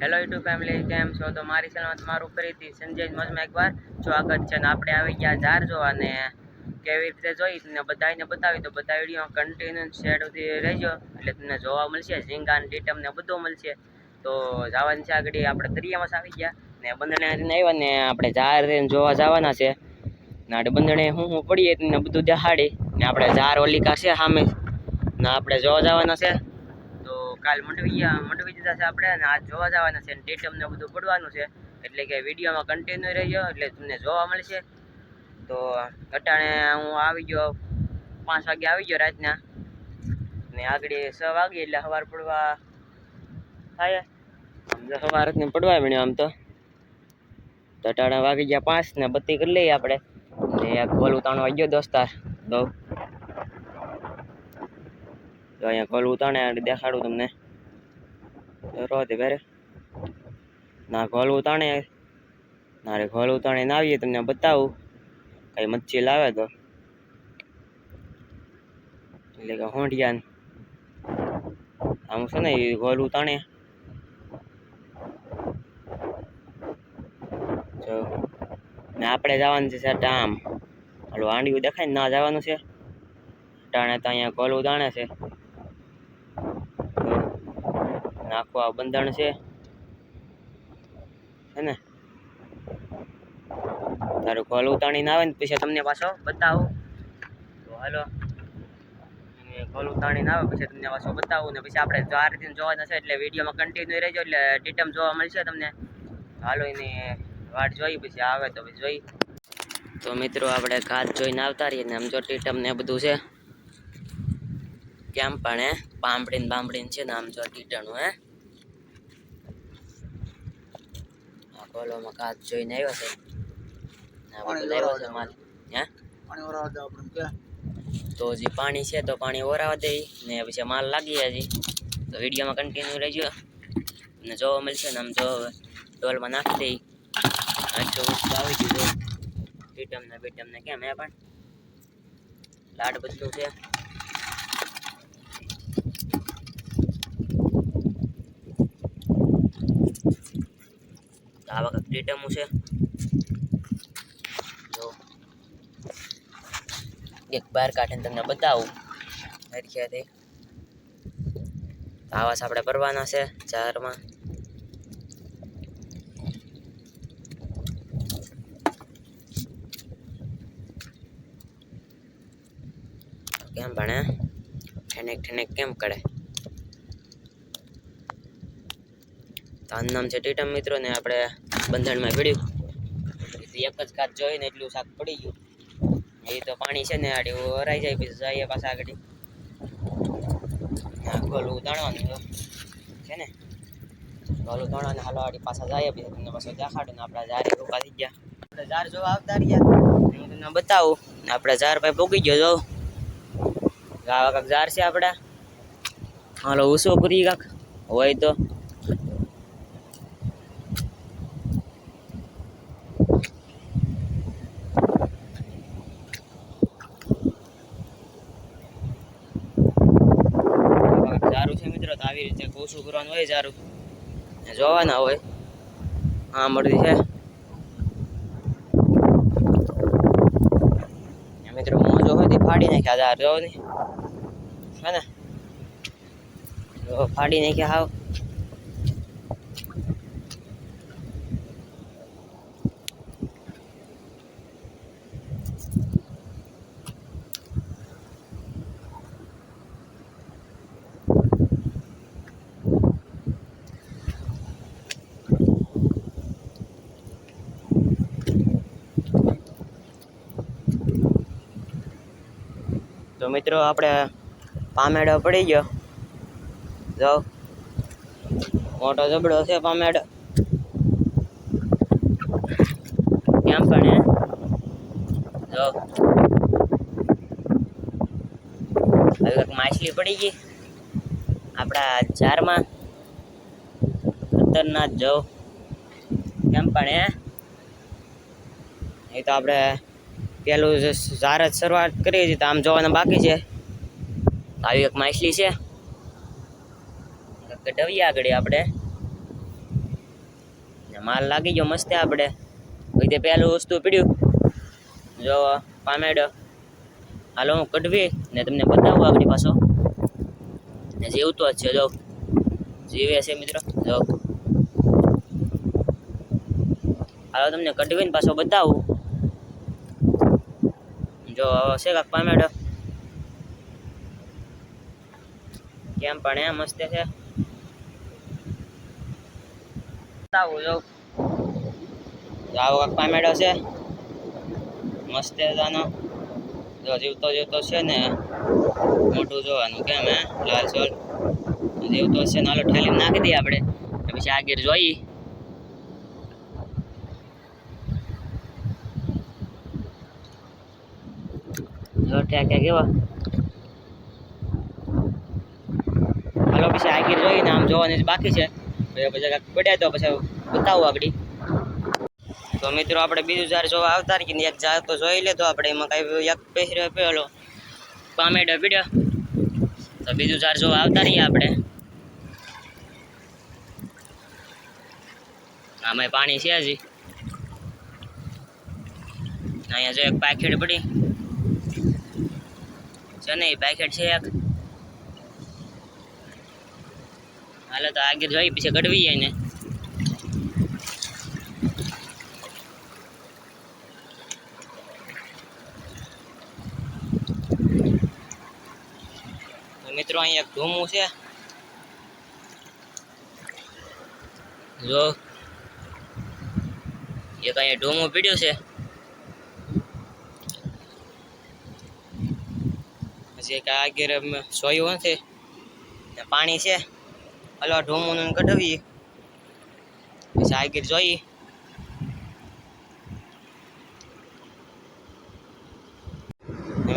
Hello YouTube family, કેમ છો? તો મારી ચેનલમાં તમારું ફરીથી સંજય મજમાં એકવાર સ્વાગત છે. ને આપણે આવી ગયા ઝાર જોવા ને કેવી રીતે જોઈ તમને બધાને બતાવી તો બધા વિડીયો કન્ટિન્યુ શેર સુધી રહેજો એટલે તમને જોવા મળશે. ઝીંગા ને ડીટમ ને બધું મળશે. તો જવાનું છે આગળ આપણે દરિયામાં આવી ગયા ને બંધણે આવ્યા ને આપણે ઝાર જોવા જવાના છે. ને બંધણે હું પડીએ તમને બધું દેખાડી ને આપણે ઝાર ઓલિકા છે સામે ને આપણે જોવા જવાના છે. તો કાલ મંડવી દીધા છે આપણે અને આજ જોવા જવાના છે. ડીટમ ને બધું પડવાનું છે એટલે કે વિડીયોમાં કન્ટિન્યુ રહેજો એટલે તમને જોવા મળશે. તો અટાણે હું આવી ગયો 5 વાગે આવી ગયો રાતના ને આગળ 6 વાગે એટલે સવાર પડવા થાય. સવાર ને પડવા મળ્યો આમ તો અટાણે વાગી ગયા 5 ને બત્તી કરી લઈએ આપણે ને એક ગોલ ઉતાણવા ગયો દોસ્તાર તો અહીંયા ગોલ ઉતાણે દેખાડું તમને રોતે બેરે ના ગોલ ઉતાણે ના રે ગોલ ઉતાણે ના આવીએ તમને બતાવું કઈ મચ્છી લાવે તો એટલે કે હોંડિયાન આમ છે ને એ ગોલ ઉતાણે જો ને આપણે જવાનું છે આમ હાલો આંડિયું દેખાય ને ના જવાનું છે ટાણે તો અહીંયા ગોલ ઉતાણે છે આખું આ બંધણ છે ને તારું ગોલ ઉતાણીને આવે ને પછી તમને પાછો બતાવું. તો હાલો ગોલ ઉતાણીને આવે પછી તમને પાછો બતાવું ને પછી આપણે 4 દિન જોવાના છે એટલે વિડીયોમાં કન્ટિન્યુ રહેજો એટલે ડીટમ જોવા મળશે તમને. હાલો એની વાટ જોઈ પછી આવે તો પછી જોઈ. તો મિત્રો આપણે ઘાટ જોઈને આવતા રહીએ ને આમ જો ડીટમ ને બધું છે કેમ પણ બાંભડીને છે ને આમ જો ડીટણું કોલોમાં કાચ જોઈને આવ્યો છે તો હજી પાણી છે તો પાણી ઓરાવા દે ને પછી માલ લાગી હજી તો વિડીયોમાં કન્ટિન્યુ રહેજો ને જોવા મળશે ને આમ જો ડોલમાં નાખી દઈ આટલું વસ્તુ આવી ગયું બીટમ ને કેમ પણ લાડ બધું છે. આ વખત ડીટમું છે જો એક બાર કાઢીને તમને બતાવું હરખ્યાથી. આવાસ આપણે ભરવાના છે ચારમાં કેમ ભણે ઠેનેક કેમ કરે તાન નામ છે ટીટમ મિત્રો ને આપણે બંધણમાં ભીડ્યું એક જ કાચ જોઈને એટલું શાક પડી ગયું એ તો પાણી છે ને આડી ઓરાઈ જાય પછી જઈએ પાછા આગળ ગોલું ઉતાણવાનું છે ને ગોલું ઉતાણવાનું હાલો આડી પાછા જાય પછી તમને પાછું દેખાડું ને આપણા ઝારે ભૂકા થઈ ગયા આપણે ઝાર જોવા આવતા રહ્યા હું તમને બતાવું ને આપણે ઝાર ભાઈ ભોગી ગયો જો આવા કાંક ઝાર છે આપણે હાલો ઉસો કરી કાંક હોય તો સારું છે મિત્રો. તો આવી રીતે કોશું કરવાનું હોય સારું જોવાના હોય હા મળતી છે મિત્રો. મોજો હોય ફાડી નાખ્યા ઝાર જો ને હે ને ફાડી નાખ્યા હાવ તો મિત્રો આપણે પામેડો પડી ગયો જો મોટો જબડો છે પામેડો કેમ પણ જો હવે માછલી પડી ગઈ આપણા ઝારમાં ખતરનાક જો કેમ પણ એ તો આપણે પેલું ઝાર જ શરૂઆત કરીએ છીએ તો આમ જોવાના બાકી છે. આવી એક માછલી છે ડવિયા આગળ આપણે માલ લાગી ગયો મસ્ત આપણે તે પહેલું વસ્તુ પીડ્યું જો પામેડો હાલો હું કઢવી ને તમને બતાવું આગળ પાછો ને જીવતો જ છે જો જીવે છે મિત્રો જો હાલો તમને કઢવીને પાછો બતાવું જો છે કાક પામેડો કેમ પણ એ મસ્ત છે બતાવું જો આવો કાક પામેડો છે મસ્ત જાનો જો જીવતો જીવતો છે ને મોટું જોવાનું કેમ હે લાલ સોલ જીવતો છે નાલો ઠેલી નાખી દઈએ આપણે પછી આગળ જોઈ જો ઠેકે કેવો હાલો પછી આગળ જોઈને આમ જોવાની બાકી છે પછી કાંઈક પડ્યા તો પછી બતાવું આગળ તો મિત્રો આપણે બીજું ઝાડ જોવા આવતા રહીએ ને એક ઝાડ તો જોઈ લેતો આપણે એમાં કાંઈ એક પહેર્યો પેલો પામેડો પીડ્યો તો બીજું ઝાડ જોવા આવતા રહીએ આપણે આમાં પાણી છે હજી અહીંયા જો એક પેકેટ પડી છે ને એ પેકેટ છે એક હાલો તો આગળ જોઈ પછી કઢવી જાય ને મિત્રો અહીંયા એક ઢોમું છે જો એક અહીંયા ઢોમું પીડ્યું છે પછી એક આગળ સોયું નથી પાણી છે હલો ઢોમું કઢવી પછી આગળ જોઈ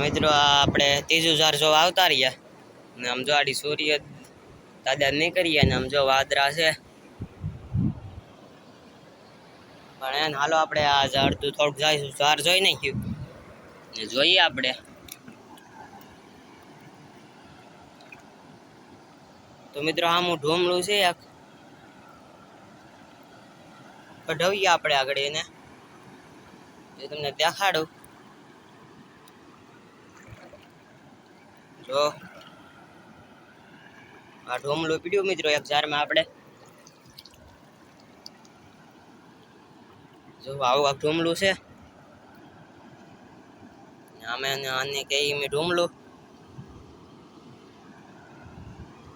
મિત્રો આપણે ત્રીજું ઝાડ જોવા આવતા રહ્યા ને આમ જો આડી સૂર્ય દાદા નહીં કરીએ ને આમ જો વાદરા છે પણ એને હાલો આપણે આ ઝાડ તો થોડુંક જાય ઝાડ જોઈ નાખ્યું ને જોઈએ આપણે તો મિત્રો આમ ઢોમલું છે એક કઢવીએ આપણે આગળ એને એ તમને દેખાડું જો આ ઢોમલું પીડ્યું મિત્રો એક ઝાડમાં આપણે જો આવું આ ઢોમલું છે અમે આને કહીએ મેં ઢોમલું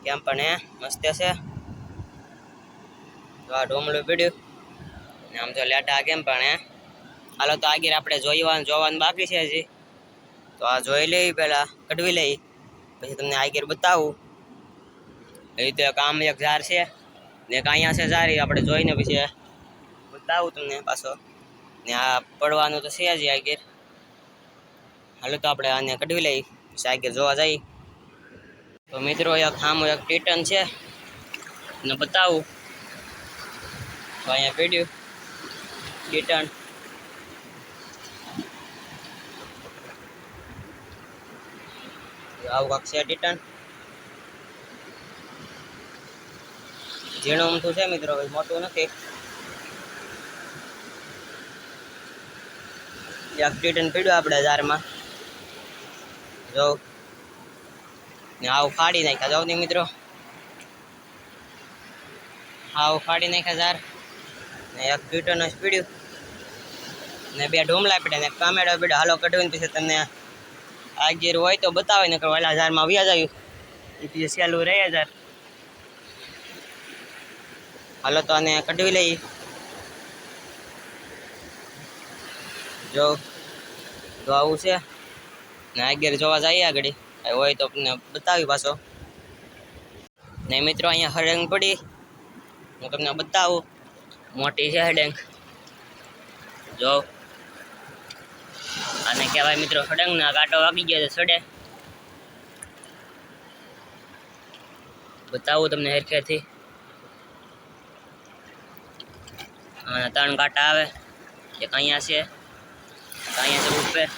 કેમ પણ હે મસ્ત છે તો આ ઢોમલું પીડ્યું ને આમ જો લેટા કેમ પણ હે હાલો તો આગળ આપણે જોવાનું બાકી છે હજી તો આ જોઈ લઈ પહેલાં કઢવી લઈ પછી તમને આગળ બતાવું એ તો એક આમ એક ઝાડ છે ને એક અહીંયા છે ઝાડ આપણે જોઈને પછી બતાવું તમને પાછો ને આ પડવાનું તો છે જ આગળ હાલો તો આપણે આને કઢવી લઈ પછી આગળ જોવા જઈએ તો મિત્રો એક આમ એક ટીટન છે ને બતાવું તો અહીંયા પીડ્યું ટીટન આવું કાંક છે ટીટન ઝીણું ઊમથું છે મિત્રો મોટું નથી એક ટીટન પીડ્યું આપણે ઝાડમાં જો ને આવું ફાડી નાખ્યા જાવ ને મિત્રો આવું ફાડી નાખ્યા ઝાડ ને એક ટીટન જ પીડ્યું ને બે ઢોમલા પીડ્યા ને કામેડા પીડ્યા હાલો કઢવીને પછી તમને આગળ હોય તો બતાવે ને કે ઓલા ઝાડમાં વ્યાજ આવ્યું એ પછી સહેલું રહે ઝાડ હાલો તો આને કઢવી લઈ જો તો આવું છે ને આગળ જોવા જઈએ આગળ હોય તો તમને બતાવી પાછો ને મિત્રો અહીંયા હડંગ પડી હું તમને બતાવું મોટી છે હડંગ જો આને કહેવાય મિત્રો હડંગના કાંટો વાગી ગયો છે સડે બતાવું તમને હેરખેથી ત્રણ કાંટા આવે એક અહીંયા છે અહીંયા છે ઉપર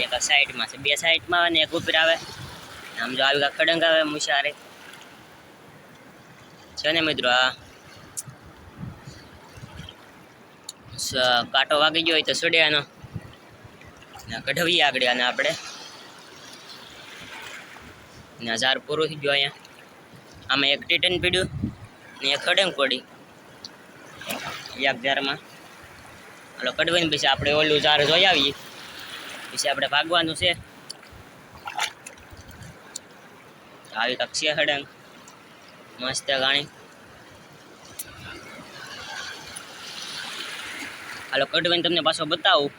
એક સાઈડમાં છે બે સાઈડમાં આવે ને એક ઉપર આવે આમ જો આવી ખડંગ આવે મુશારે છે ને મિત્રો આ કાંટો વાગી ગયો હોય તો સડ્યાનો ને કઢવીએ આગળ અને આપણે ને ઝાર પૂરું થઈ ગયો અહીંયા. આમાં એક ટીટન પીડ્યું ને એક ખડંગ પડી એક ઝારમાં. હાલો કઢવીને પછી આપણે ઓલું ઝાર જોઈ આવીએ, પછી આપણે ભાગવાનું છે. આવી કાંક છે ખડંગ મસ્ત ગાણી. હાલો કઢવીને તમને પાછો બતાવું.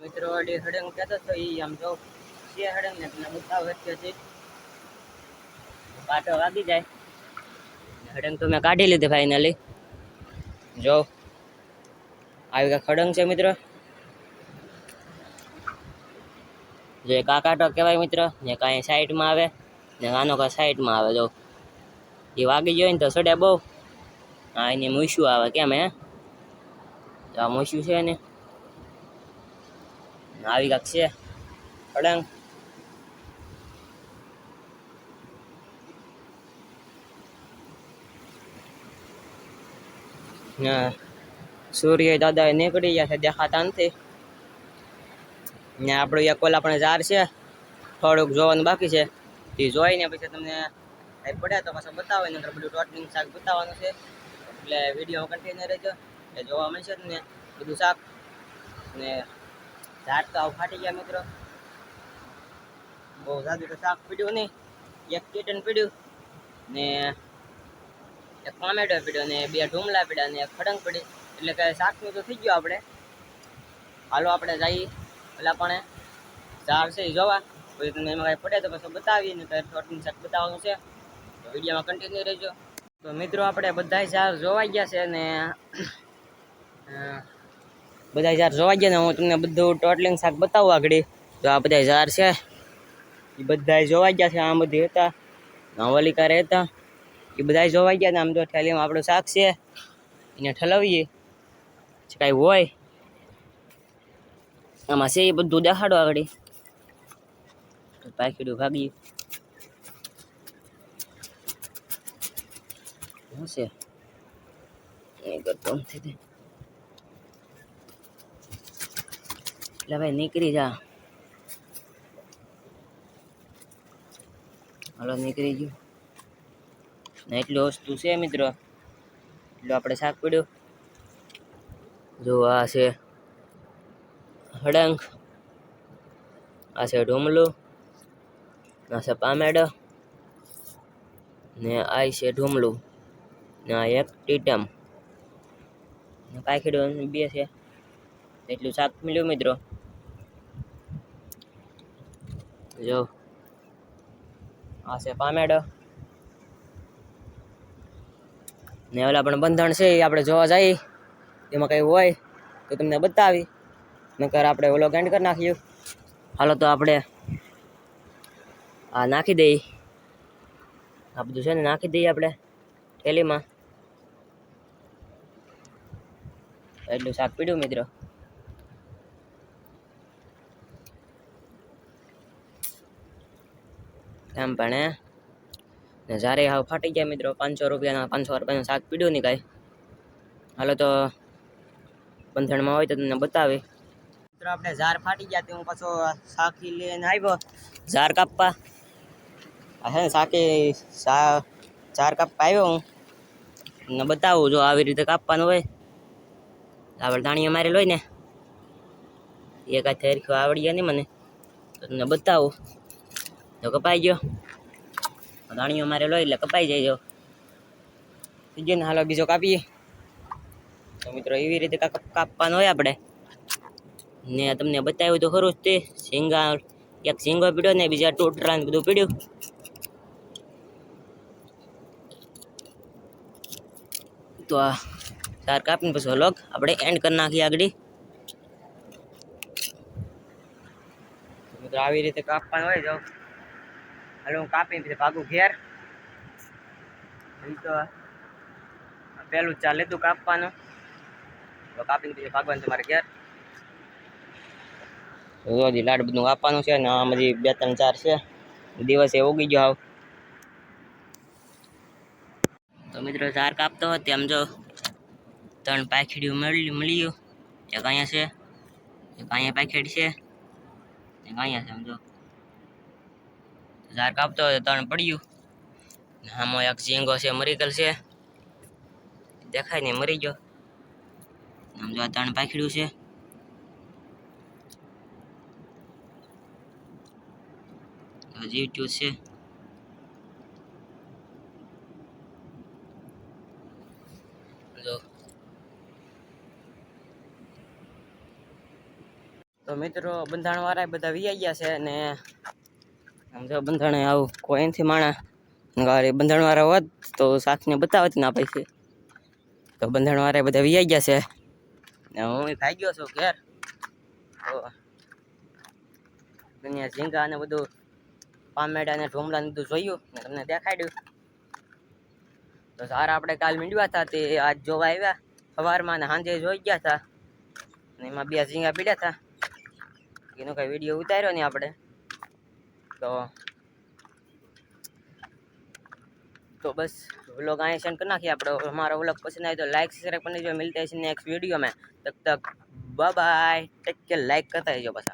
મિત્રો અડી હડંગ કહેતો હતો એ આમ જો છે હડંગ ને તમને બતાવો અત્યારથી. કાંટો વાગી જાય હડંગ તો મેં કાઢી લીધી ફાઇનલી. જો આવી કાંક હડંગ છે મિત્રો. જો એક આ કાંટો કહેવાય મિત્રો, ને કાંઈ સાઈડમાં આવે ને આનો કાંઈ સાઈડમાં આવે. જો એ વાગી ગયો ને તો સડે બહુ. હા એને મૂછ્યું આવે કેમ હે, તો આ મૂછ્યું છે ને આવી કાંક છે હડંગ. સૂર્ય દાદા નીકળી ગયા છે, દેખાતા નથી. ને આપણું એક ઓલા પણ ઝાર છે થોડુંક જોવાનું બાકી છે, એ જોઈને પછી તમને કંઈ પડે તો પાછું બતાવે. નકર બધું ટોટલિંગ શાક બતાવવાનું છે, એટલે વિડીયો કન્ટિન્યુ રહેજો એટલે જોવા મળશે તમને બધું શાક. ને ઝાડ તો આવું ફાટી ગયા મિત્રો, બહુ સાદું તો શાક પીડ્યું નહીં. એક કીટન પીડ્યું ને એક ટોમેટો પીડ્યો ને બે ઢુમલા પીડ્યા ને એક ખડંગ પડી. એટલે કે શાકનું તો થઈ ગયું આપણે. હાલો આપણે જઈએ પેલા પણ ઝાડ છે એ જોવા, પછી તમને એમાં કાંઈ પડે તો પછી બતાવીએ ને કંઈ ટોટલિંગ શાક બતાવવાનું છે, તો વિડીયોમાં કન્ટિન્યુ રહેજો. તો મિત્રો આપણે બધા ઝાડ જોવાઈ ગયા છે ને બધા ઝાડ જોવાઈ ગયા ને હું તમને બધું ટોટલિંગ શાક બતાવું આગળ. તો આ બધા ઝાડ છે એ બધા જોવાઈ ગયા છે. આમ બધી હતા નવલિકા રહેતા એ બધા જોવાઈ ગયા ને. આમ તો થેલીમાં આપણું શાક છે એને ઠલવીએ કાંઈ હોય આમાં છે એ બધું દેખાડો આગળ. પાકીડું ભાગી શું છે એ કરતો નથી એટલે ભાઈ નીકળી જા. હાલો નીકળી ગયું ને એટલું વસ્તુ છે મિત્રો. એટલું આપણે શાક પીડ્યું. જો આ છે હડંગ, આ છે ઢોમલું, આ છે પામેડો ને આ છે ઢોમલું ને આ એક ટીટમ ને પાખીડું બે છે. એટલું શાક મળ્યું મિત્રો. જો આ છે પામેડો ને ઓલા પણ બંધણ છે એ આપણે જોવા જઈએ, એમાં કંઈ હોય તો તમને બતાવી. નકર આપણે ઓલો એન્ડ કરી નાખ્યું. હાલો તો આપણે આ નાખી દઈએ, આ બધું છે ને નાખી દઈએ આપણે થેલીમાં. એટલું શાક પીડ્યું મિત્રો. એમ પણ ને જ્યારે હાવ ફાટી ગયા મિત્રો. 500 રૂપિયાના 500 રૂપિયાનું શાક પીડ્યું નહીં કાંઈ. હાલો તો બંધણમાં હોય તો તમને બતાવી. મિત્રો આપણે ઝાર ફાટી ગયા, હું પાછો શાકી લઈને આવ્યો ઝાર કાપવા. આ છે ને ઝાર કાપવા આવ્યો હું ને બતાવું. જો આવી રીતે કાપવાનું હોય આપણે દાણીઓ મારેલ હોય ને એક આ થેરખો આવડી ગયા નહીં મને, તો તમને બતાવું. તો કપાઈ ગયો દાણીઓ મારેલો એટલે કપાઈ જાય. જો થઈ ગયો ને. હાલો બીજો કાપીએ. તો મિત્રો એવી રીતે કાપવાનો હોય આપણે ને તમને બતાવ્યું તો ખરું જ તે. ઝીંગા એક ઝીંગો પીડ્યો ને બીજા ટોટરા ને બધું પીડ્યું. તો આ ચાર કાપીને પછી વ્લોગ આપણે એન્ડ કરી નાખીએ આગળ. મિત્રો આવી રીતે કાપવાનું હોય. જો હાલો હું કાપીને પછી ભાગું ઘેર. તો પેલું ચાલે તું કાપવાનું, તો કાપીને પછી ભાગવાનું તમારે ઘેર. હજી લાડ બધું કાપવાનું છે ને આમ હજી 2 3 4 છે. દિવસે ઉગી ગયો હાવ. તો મિત્રો ઝાર કાપતો હતો તેમ જો ત્રણ પાખડીયું મળ્યું. એક અહીંયા છે, એક અહીંયા પાખેડ છે, એક અહીંયા છે. સમજો ઝાર કાપતો હોય તો ત્રણ પડ્યું. આમાં એક ઝીંગો છે, મરી ગયેલ છે, દેખાય નહીં, મરી ગયો. સમજો આ ત્રણ પાખડ્યું છે. જીવતું છે. જો તો મિત્રો બંધાણ વાળા બધા વી ગયા છે ને સમજો બંધાણે આવું કોઈ નથી માણા ગારે બંધાણ વાળા હોત તો સાક્ષને બતાવત ના પૈસે. તો બંધાણ વાળા બધા વી ગયા છે ને હું ખાઈ ગયો છું ઘેર. તો દુનિયા ઝીંગા ને બધું પામેડા ને ઢોમલા ને બધું જોયું ને તમને દેખાડ્યું. તો સારા આપણે કાલ મીંડવા હતા તે આજ જોવા આવ્યા સવારમાં ને સાંજે જોઈ ગયા હતા ને એમાં બે ઝીંગા પીડ્યા હતા. એનો કઈ વિડીયો ઉતાર્યો નહીં આપણે. તો બસ વ્લોગ અહીંયા સેન્ડ કરી નાખીએ આપણે. हमारा व्लॉग पसंद आए तो लाइक सब्सक्राइब करने जो मिलते हैं नेक्स्ट वीडियो में. तब तक bye bye, take care, like करता है जो बस.